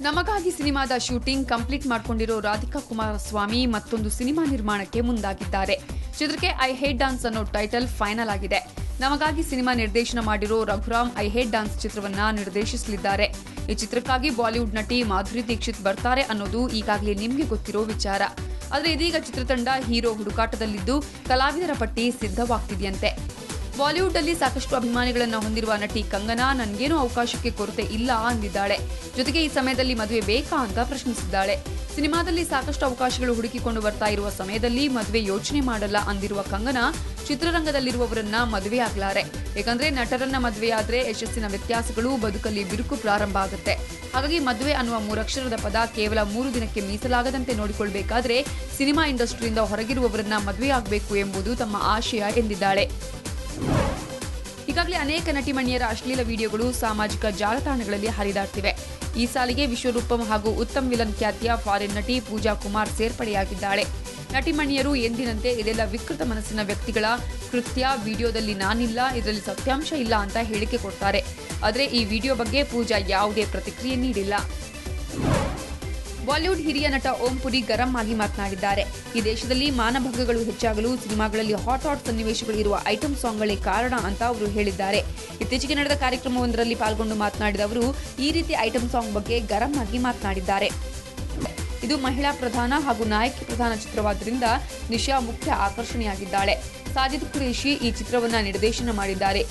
ನಮಗಾಗಿ ಸಿನಿಮಾದ shooting complete ಮಾಡಿಕೊಂಡಿರೋ Radhika Kumaraswamy ಮತ್ತೊಂದು ಸಿನಿಮಾ ನಿರ್ಮಾಣಕ್ಕೆ ಮುಂದಾಗಿದ್ದಾರೆ. ಚಿತ್ರಕ್ಕೆ ಐ ಹೇಟ್ ಡಾನ್ಸ್ ಅನ್ನೋ ಟೈಟಲ್ ಫೈನಲ್ ಆಗಿದೆ. ನಮಗಾಗಿ ಸಿನಿಮಾ ನಿರ್ದೇಶನ ಮಾಡಿರೋ ರಘುರಾಮ್ ಐ ಹೇಟ್ ಡಾನ್ಸ್ ಚಿತ್ರವನ್ನ ನಿರ್ದೇಶಿಸಲಿದ್ದಾರೆ. ಈ ಚಿತ್ರಕ್ಕಾಗಿ ಬಾಲಿವುಡ್ ನಟಿ ಮಾಧುರಿ ದೀಕ್ಷಿತ್ ಬರ್ತಾರೆ ಅನ್ನೋದು ಈಗಾಗಲೇ ನಿಮಗೆ ಗೊತ್ತಿರೋ ವಿಚಾರ. ಆದರೆ ಇದೀಗ ಚಿತ್ರತಂಡ ಹೀರೋ ಹುಡುಕಾಟದಲ್ಲಿದ್ದು ಕಲಾವಿದರ ಪಟ್ಟಿ ಸಿದ್ಧವಾಗ್ತಿದೆಯಂತೆ. ಬಾಲಿವುಡ್ ಅಲ್ಲಿ ಸಾಕಷ್ಟು ಅಭಿಮಾನಿಗಳನ್ನು ಹೊಂದಿರುವ ನಟಿ ಕಂಗನಾ ನನಗೇನೂ ಅವಕಾಶಕ್ಕೆ ಕೊರತೆ ಇಲ್ಲ ಅಂದಿದ್ದಾಳೆ. ಜೊತೆಗೆ ಈ ಸಮಯದಲ್ಲಿ ಮದುವೆ ಬೇಕಾ ಅಂತ ಪ್ರಶ್ನಿಸಿದ್ದಾಳೆ. ಸಿನಿಮಾದಲ್ಲಿ ಸಾಕಷ್ಟು ಅವಕಾಶಗಳು ಹುಡುಕಿಕೊಂಡು ಬರ್ತಾ ಇರುವ ಸಮಯದಲ್ಲಿ ಮದುವೆ ಯೋಚನೆ ಮಾಡಲ್ಲ ಅಂದಿರುವ ಕಂಗನಾ ಚಿತ್ರರಂಗದಲ್ಲಿರುವವರನ್ನ ಮದುವೆ ಆಗ್ಲಾರೆ. ಯಾಕಂದ್ರೆ ನಟರನ್ನ ಮದುವೆಯಾದ್ರೆ ಯಶಸ್ಸಿನ ವ್ಯತ್ಯಾಸಗಳು ಬದುಕಲ್ಲಿ ಬಿರುಕು ಪ್ರಾರಂಭ ಆಗುತ್ತೆ. ಹಾಗಾಗಿ ಮದುವೆ ಅನ್ನುವ 3 ಅಕ್ಷರದ ಪದ ಕೇವಲ 3 ದಿನಕ್ಕೆ ಮೀಸಲಾಗದಂತೆ ನೋಡಿಕೊಳ್ಬೇಕಾದ್ರೆ ಸಿನಿಮಾ ಇಂಡಸ್ಟ್ರಿಯಿಂದ ಹೊರಗಿರುವವರನ್ನ ಮದುವೆಯಾಗಬೇಕು ಎಂಬುದು ತಮ್ಮ ಆಶಯ ಎಂದಿದ್ದಾಳೆ. ಈಗಾಗಲೇ ಅನೇಕ ನಟಿಮಣಿಯರ ಅಶ್ಲೀಲ ವಿಡಿಯೋಗಳು ಸಾಮಾಜಿಕ ಜಾಲತಾಣಗಳಲ್ಲಿ ಹರಿದಾಡ್ತಿವೆ. ಈ ಸಾಲಿಗೆ ವಿಶ್ವರೂಪಂ ಹಾಗೂ ಉತ್ತಮ್ ವಿಲನ್ ಖ್ಯಾತಿಯ ಫಾರಿನ್ ನಟಿ ಪೂಜಾ ಕುಮಾರ್ ಸೇರ್ಪಡೆಯಾಗಿದ್ದಾಳೆ. ನಟಿಮಣಿಯರು ಎಂದಿನಂತೆ ಇದೆಲ್ಲ ವಿಕೃತ ಮನಸ್ಸಿನ ವ್ಯಕ್ತಿಗಳ ಕೃತ್ಯ, ವಿಡಿಯೋದಲ್ಲಿ ನಾನಿಲ್ಲ, ಇದರಲ್ಲಿ ಸತ್ಯಾಂಶ ಇಲ್ಲ ಅಂತ ಹೇಳಿಕೆ ಕೊಡ್ತಾರೆ. ಆದರೆ ಈ ವಿಡಿಯೋ ಬಗ್ಗೆ ಪೂಜಾ ಯಾವುದೇ ಪ್ರತಿಕ್ರಿಯೆ ನೀಡಿಲ್ಲ. ಬಾಲಿವುಡ್ ಹಿರಿಯ ನಟ ಓಂ ಪುರಿ ಗರಂ ಆಗಿ ಮಾತನಾಡಿದ್ದಾರೆ. ಈ ದೇಶದಲ್ಲಿ ಮಾನಭಂಗಗಳು ಹೆಚ್ಚಾಗಲು ಸಿನಿಮಾಗಳಲ್ಲಿ ಹಾಟ್ ಸನ್ನಿವೇಶಗಳು ಇರುವ ಐಟಂ ಸಾಂಗ್ಗಳೇ ಕಾರಣ ಅಂತ ಅವರು ಹೇಳಿದ್ದಾರೆ. ಇತ್ತೀಚೆಗೆ ನಡೆದ ಕಾರ್ಯಕ್ರಮವೊಂದರಲ್ಲಿ ಪಾಲ್ಗೊಂಡು ಮಾತನಾಡಿದ ಅವರು ಈ ರೀತಿ ಐಟಂ ಸಾಂಗ್ ಬಗ್ಗೆ ಗರಂ ಆಗಿ ಮಾತನಾಡಿದ್ದಾರೆ. ಇದು ಮಹಿಳಾ ಪ್ರಧಾನ ಹಾಗೂ ನಾಯಕಿ ಪ್ರಧಾನ ಚಿತ್ರವಾದ್ದರಿಂದ ನಿಶಾ ಮುಖ್ಯ ಆಕರ್ಷಣೆಯಾಗಿದ್ದಾಳೆ. ಸಾಜಿದ್ ಖುರೇಶಿ ಈ ಚಿತ್ರವನ್ನ ನಿರ್ದೇಶನ ಮಾಡಿದ್ದಾರೆ.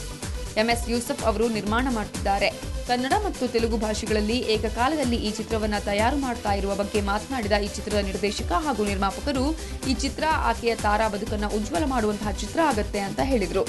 MS ಯೂಸಫ್ ಅವರು ನಿರ್ಮಾಣ ಮಾಡುತ್ತಿದ್ದಾರೆ. ಕನ್ನಡ ಮತ್ತು ತೆಲುಗು ಭಾಷೆಗಳಲ್ಲಿ ಏಕಕಾಲದಲ್ಲಿ ಈ ಚಿತ್ರವನ್ನ ತಯಾರು ಮಾಡ್ತಾ ಇರುವ ಬಗ್ಗೆ ಮಾತನಾಡಿದ ಈ ಚಿತ್ರದ ನಿರ್ದೇಶಕ ಹಾಗೂ ನಿರ್ಮಾಪಕರು ಈ ಚಿತ್ರ ಆಕೆಯ ತಾರಾ ಬದುಕನ್ನ ಉಜ್ವಲ ಮಾಡುವಂತಹ ಚಿತ್ರ ಆಗತ್ತೆ ಅಂತ ಹೇಳಿದರು.